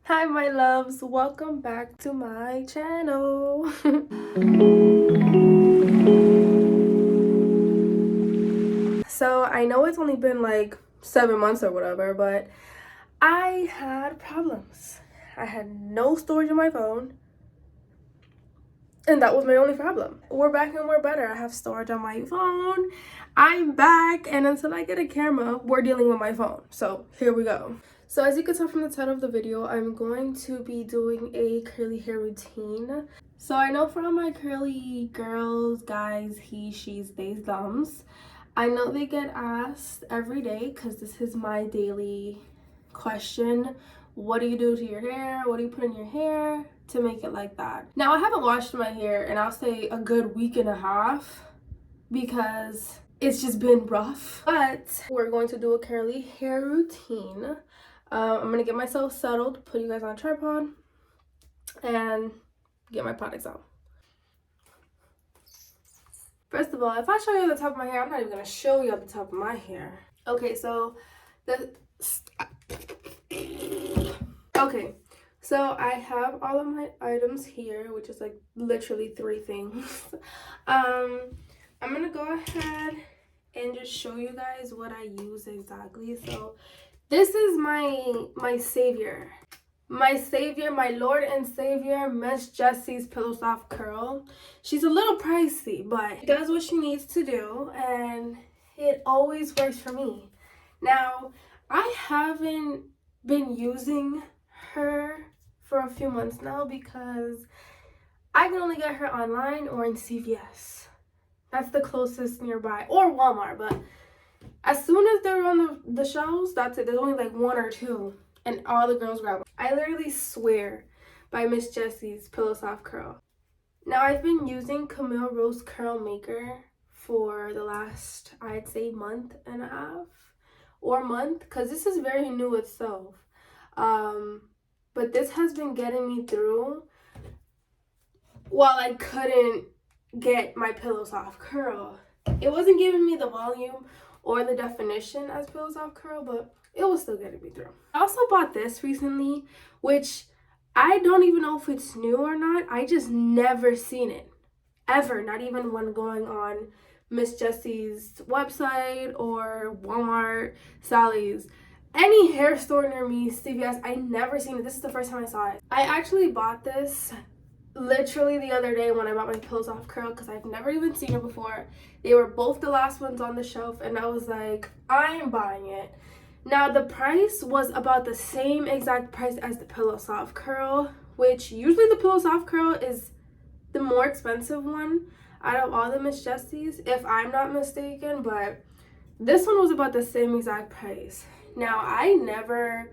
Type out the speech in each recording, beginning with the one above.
Hi my loves, welcome back to my channel. So I know it's only been like 7 months or whatever, but I had problems. I had no storage on my phone, and that was my only problem. We're back and we're better. I have storage on my phone. I'm back, and until I get a camera, we're dealing with my phone. So here we go. So as you can tell from the title of the video, I'm going to be doing a curly hair routine. So I know for all my curly girls, guys, he, she's, theys, thumbs, I know they get asked every day because this is my daily question. What do you do to your hair? What do you put in your hair to make it like that? Now, I haven't washed my hair in, I'll say, a good week and a half because it's just been rough. But we're going to do a curly hair routine. I'm gonna get myself settled, put you guys on a tripod, and get my products out. First of all, if I show you the top of my hair, I'm not even gonna show you the top of my hair. Okay, so I have all of my items here, which is like literally 3 things. I'm gonna go ahead and just show you guys what I use exactly. So this is my savior. My savior, my Lord and Savior, Miss Jessie's Pillow Soft Curl. She's a little pricey, but it does what she needs to do, and it always works for me. Now, I haven't been using her for a few months now because I can only get her online or in CVS. That's the closest nearby, or Walmart, but as soon as they're on the shelves, that's it. There's only like 1 or 2. And all the girls grab them. I literally swear by Miss Jessie's Pillow Soft Curl. Now, I've been using Camille Rose Curl Maker for the last, I'd say, month and a half or month, because this is very new itself. But this has been getting me through while I couldn't get my Pillow Soft Curl. It wasn't giving me the volume or the definition as Pillow Soft Curl, but it was still getting me through. I also bought this recently, which I don't even know if it's new or not. I just never seen it, ever, not even when going on Miss Jessie's website or Walmart, Sally's, any hair store near me, CVS. I never seen it. This is the first time I saw it. I actually bought this literally the other day when I bought my Pillow Soft Curl because I've never even seen it before. They were both the last ones on the shelf, and I was like, I'm buying it. Now, the price was about the same exact price as the Pillow Soft Curl, which usually the Pillow Soft Curl is the more expensive one out of all the Miss Jessie's, if I'm not mistaken, but this one was about the same exact price. Now, I'd never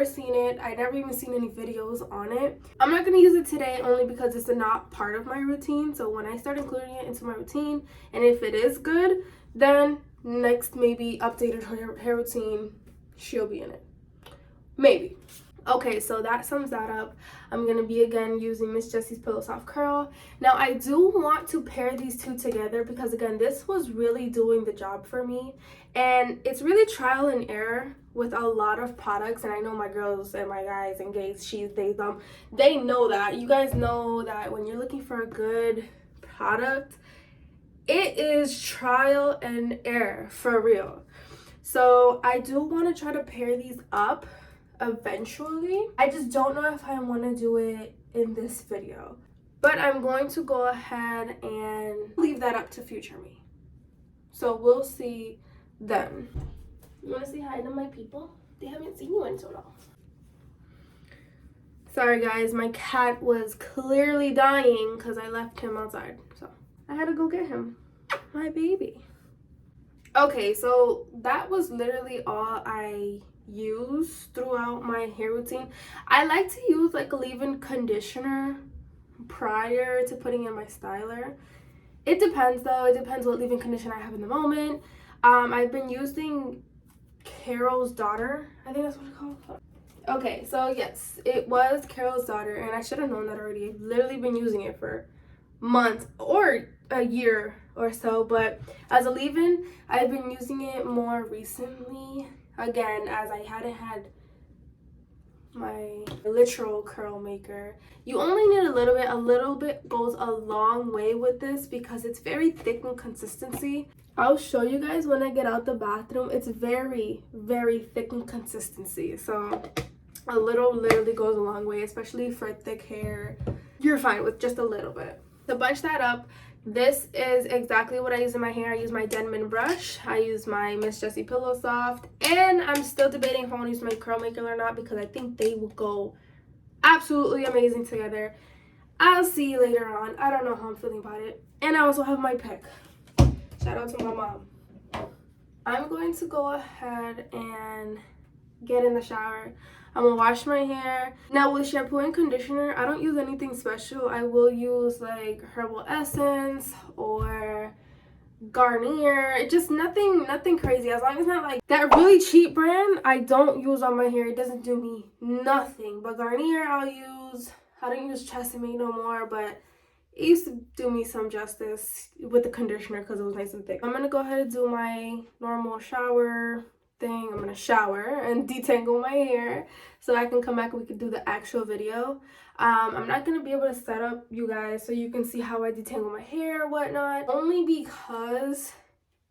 seen it. I never even seen any videos on it. I'm not going to use it today only because it's not part of my routine. So when I start including it into my routine, and if it is good, then next maybe updated hair routine, she'll be in it. Maybe. Okay, so that sums that up. I'm going to be again using Miss Jessie's Pillow Soft Curl. Now, I do want to pair these two together because again, this was really doing the job for me. And it's really trial and error with a lot of products. And I know my girls and my guys and gays, she's, they, them, they know that. You guys know that when you're looking for a good product, it is trial and error for real. So I do want to try to pair these up eventually. I just don't know if I want to do it in this video, but I'm going to go ahead and leave that up to future me. So we'll see then. You want to say hi to my people? They haven't seen you in so long. Sorry guys, my cat was clearly dying because I left him outside, so I had to go get him. My baby. Okay, so that was literally all I use throughout my hair routine. I like to use like a leave-in conditioner prior to putting in my styler. It depends though. It depends what leave-in conditioner I have in the moment. I've been using Carol's Daughter. I think that's what it's called. Okay, so yes, it was Carol's Daughter, and I should have known that already. I've literally been using it for months or a year or so, but as a leave-in, I've been using it more recently. Again, as I hadn't had my literal curl maker. You only need a little bit goes a long way with this because it's very thick in consistency. I'll show you guys when I get out the bathroom. It's very thick in consistency, so a little literally goes a long way, especially for thick hair. You're fine with just a little bit. To bunch that up, this is exactly what I use in my hair. I use my Denman brush, I use my Miss Jessie Pillow Soft, and I'm still debating if I want to use my curl maker or not because I think they will go absolutely amazing together. I'll see you later on. I don't know how I'm feeling about it. And I also have my pick. Shout out to my mom. I'm going to go ahead and get in the shower. I'm gonna wash my hair. Now with shampoo and conditioner, I don't use anything special. I will use like herbal essence or Garnier. Just nothing crazy. As long as it's not like that really cheap brand, I don't use on my hair. It doesn't do me nothing. But Garnier I'll use. I don't use Tresemme no more, but it used to do me some justice with the conditioner because it was nice and thick. I'm gonna go ahead and do my normal shower thing. I'm gonna shower and detangle my hair so I can come back and we can do the actual video. I'm not gonna be able to set up you guys so you can see how I detangle my hair or whatnot, only because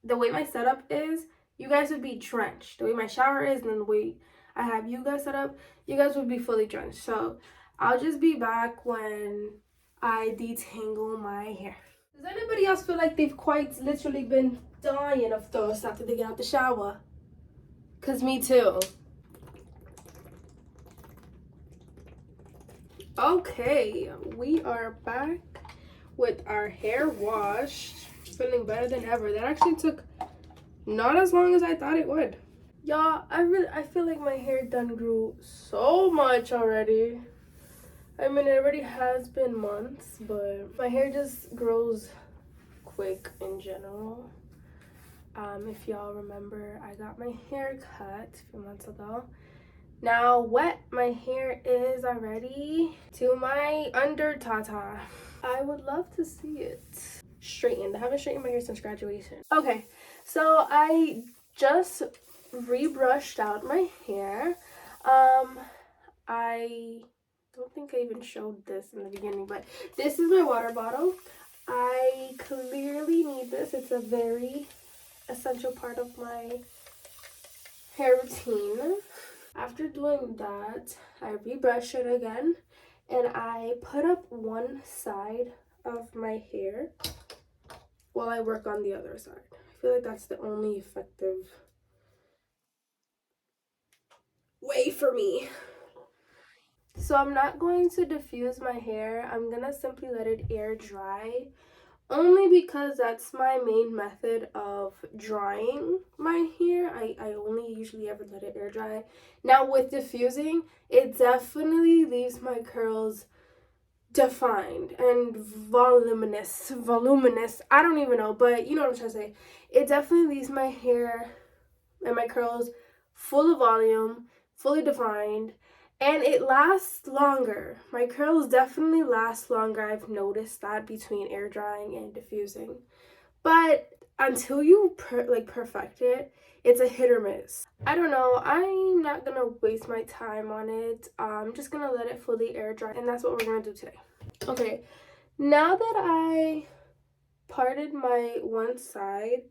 the way my setup is, you guys would be drenched. The way my shower is and then the way I have you guys set up, you guys would be fully drenched. So I'll just be back when I detangle my hair. Does anybody else feel like they've quite literally been dying of thirst after they get out the shower? Cause me too. Okay, we are back with our hair washed. Feeling better than ever. That actually took not as long as I thought it would. Y'all, I feel like my hair done grew so much already. I mean, it already has been months, but my hair just grows quick in general. If y'all remember, I got my hair cut a few months ago. Now wet my hair is already to my under tata. I would love to see it straightened. I haven't straightened my hair since graduation. Okay, so I just rebrushed out my hair. I don't think I even showed this in the beginning, but this is my water bottle. I clearly need this. It's a very essential part of my hair routine. After doing that, I rebrush it again and I put up one side of my hair while I work on the other side. I feel like that's the only effective way for me. So I'm not going to diffuse my hair. I'm gonna simply let it air dry. Only because that's my main method of drying my hair. I only usually ever let it air dry. Now with diffusing, it definitely leaves my curls defined and voluminous. I don't even know, but you know what I'm trying to say. It definitely leaves my hair and my curls full of volume, fully defined. And it lasts longer. My curls definitely last longer. I've noticed that between air drying and diffusing. But until you perfect it, it's a hit or miss. I don't know. I'm not going to waste my time on it. I'm just going to let it fully air dry. And that's what we're going to do today. Okay. Now that I parted my one side,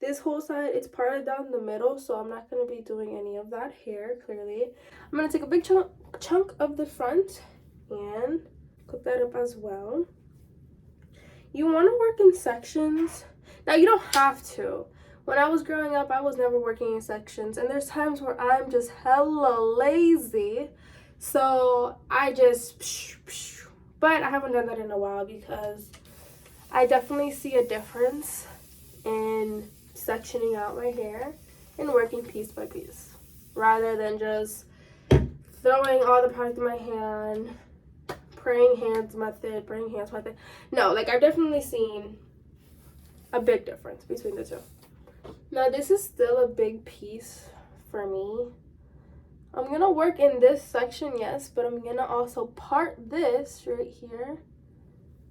this whole side, it's parted down the middle, so I'm not going to be doing any of that hair, clearly. I'm going to take a big chunk of the front and clip that up as well. You want to work in sections. Now, you don't have to. When I was growing up, I was never working in sections, and there's times where I'm just hella lazy, so I just... But I haven't done that in a while because I definitely see a difference in sectioning out my hair and working piece by piece rather than just throwing all the product in my hand, praying hands method. No, like I've definitely seen a big difference between the two. Now this is still a big piece for me. I'm gonna work in this section, yes, but I'm gonna also part this right here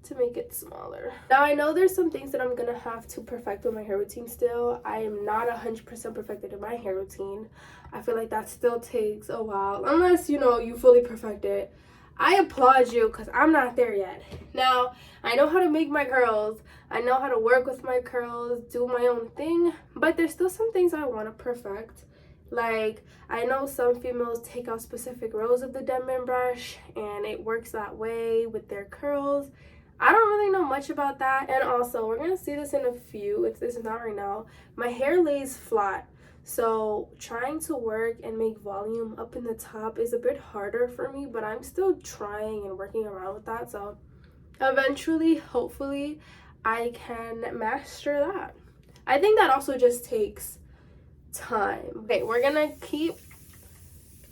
to make it smaller. Now I know there's some things that I'm gonna have to perfect with my hair routine still. I am not 100% perfected in my hair routine. I feel like that still takes a while, unless you know you fully perfect it. I applaud you because I'm not there yet. Now I know how to make my curls, I know how to work with my curls, do my own thing, but there's still some things I want to perfect. Like, I know some females take out specific rows of the Denman brush and it works that way with their curls. I don't really know much about that. And also, we're going to see this in a few, if this is not right now. My hair lays flat. So trying to work and make volume up in the top is a bit harder for me, but I'm still trying and working around with that. So eventually, hopefully, I can master that. I think that also just takes time. Okay, we're gonna keep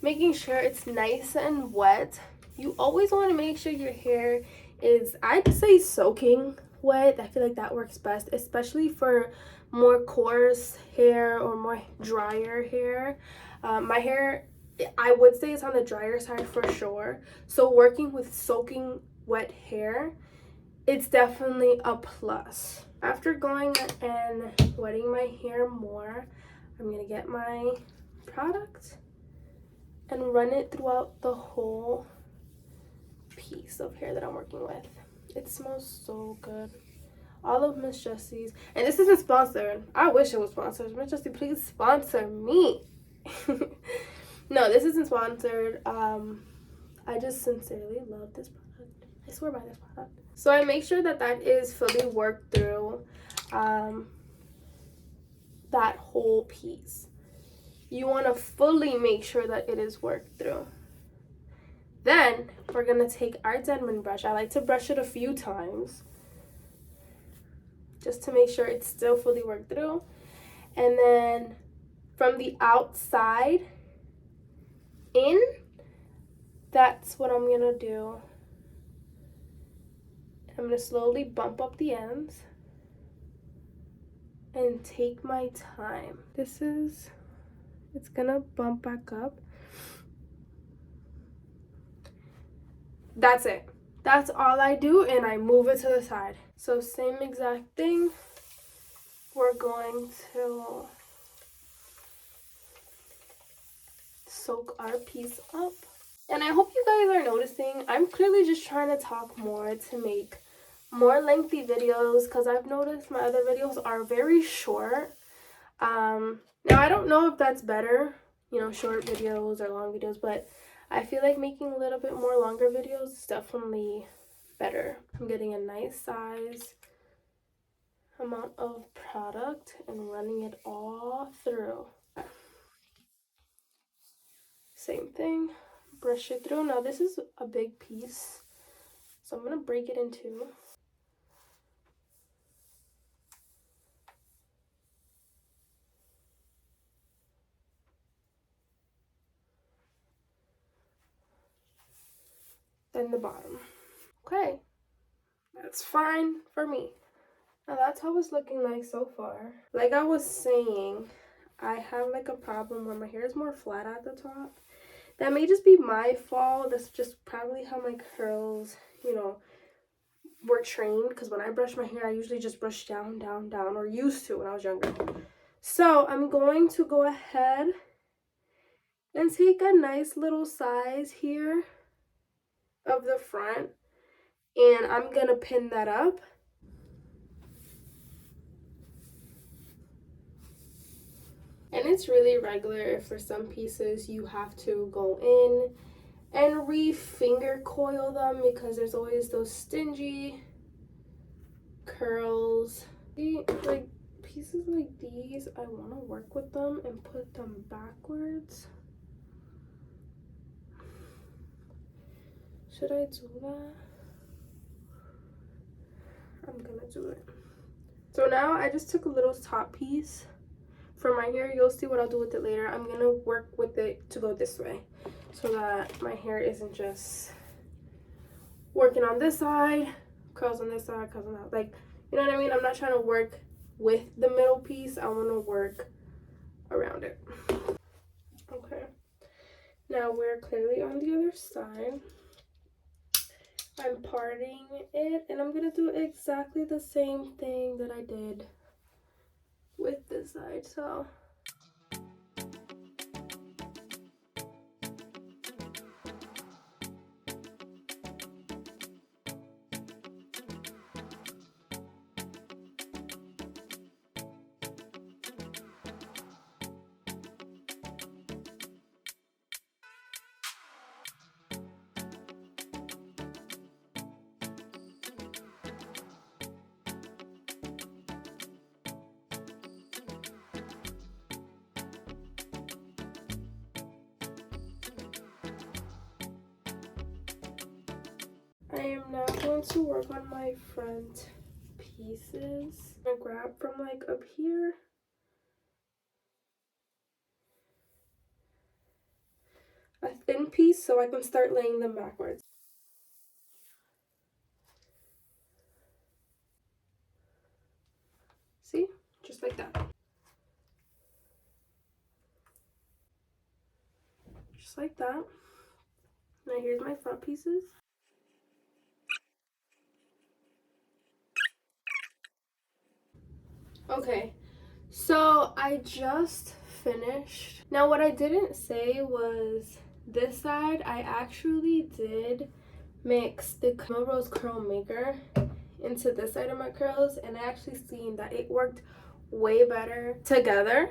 making sure it's nice and wet. You always want to make sure your hair is, I'd say, soaking wet. I feel like that works best, especially for more coarse hair or more drier hair. My hair, I would say, is on the drier side for sure, so working with soaking wet hair, it's definitely a plus. After going and wetting my hair more, I'm gonna get my product and run it throughout the whole piece of hair that I'm working with. It smells so good. All of Miss Jessie's, and this isn't sponsored. I wish it was sponsored. Miss Jessie, please sponsor me. No, this isn't sponsored. I just sincerely love this product. I swear by this product. So I make sure that that is fully worked through that whole piece. You want to fully make sure that it is worked through. Then we're going to take our Denman brush. I like to brush it a few times just to make sure it's still fully worked through. And then from the outside in, that's what I'm going to do. I'm going to slowly bump up the ends and take my time. It's going to bump back up. That's it. That's all I do, and I move it to the side. So same exact thing. We're going to soak our piece up. And I hope you guys are noticing, I'm clearly just trying to talk more to make more lengthy videos, because I've noticed my other videos are very short. Now I don't know if that's better, you know, short videos or long videos, but I feel like making a little bit more longer videos is definitely better. I'm getting a nice size amount of product and running it all through. Same thing, brush it through. Now this is a big piece, so I'm gonna break it in two. Then the bottom. Okay, that's fine for me. Now that's how it's looking like so far. Like I was saying, I have like a problem where my hair is more flat at the top. That may just be my fault. That's just probably how my curls, you know, were trained. Because when I brush my hair, I usually just brush down, down, down, or used to when I was younger. So I'm going to go ahead and take a nice little size here of the front, and I'm gonna pin that up. And it's really regular if for some pieces you have to go in and re-finger coil them, because there's always those stingy curls. Like pieces like these, I want to work with them and put them backwards. Should I do that? I'm gonna do it. So now I just took a little top piece for my hair. You'll see what I'll do with it later. I'm gonna work with it to go this way so that my hair isn't just working on this side, curls on this side, curls on that. Like, you know what I mean? I'm not trying to work with the middle piece. I want to work around it. Okay. Now we're clearly on the other side. I'm parting it, and I'm gonna do exactly the same thing that I did with this side. So I am now going to work on my front pieces. I'm gonna grab from like up here. A thin piece so I can start laying them backwards. See? Just like that. Just like that. Now here's my front pieces. Okay, so I just finished. Now what I didn't say was this side I actually did mix the Melrose Curl Maker into this side of my curls, and I actually seen that it worked way better together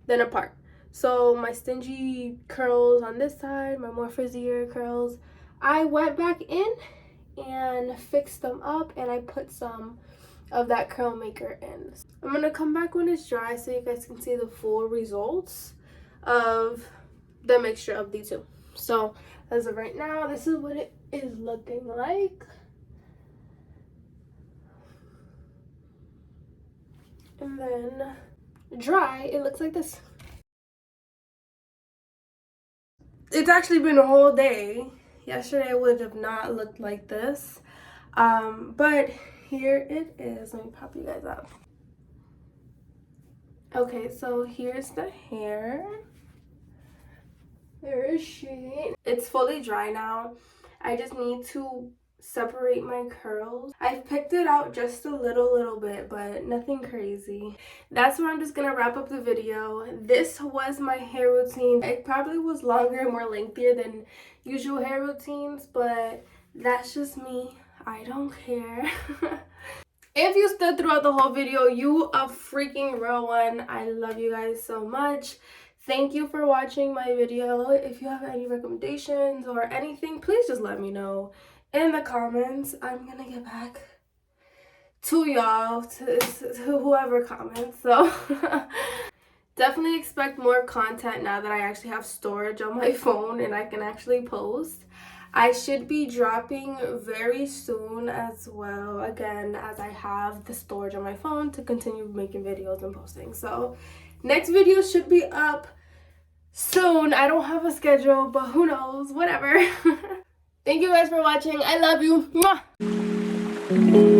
than apart. So my stingy curls on this side, my more frizzier curls, I went back in and fixed them up, and I put some of that curl maker in. I'm gonna come back when it's dry so you guys can see the full results of the mixture of the two. So as of right now, this is what it is looking like. And then dry, it looks like this. It's actually been a whole day. Yesterday would have not looked like this. But here it is. Let me pop you guys up. Okay, so here's the hair. There is she. It's fully dry now. I just need to separate my curls. I've picked it out just a little bit, but nothing crazy. That's where I'm just gonna wrap up the video. This was my hair routine. It probably was longer and more lengthier than usual hair routines, but that's just me. I don't care. If you stood throughout the whole video, you a freaking real one. I love you guys so much. Thank you for watching my video. If you have any recommendations or anything, please just let me know in the comments. I'm gonna get back to y'all, to whoever comments. So definitely expect more content now that I actually have storage on my phone and I can actually post. I should be dropping very soon as well, again, as I have the storage on my phone to continue making videos and posting. So next video should be up soon. I don't have a schedule, but who knows, whatever. Thank you guys for watching. I love you. Mwah!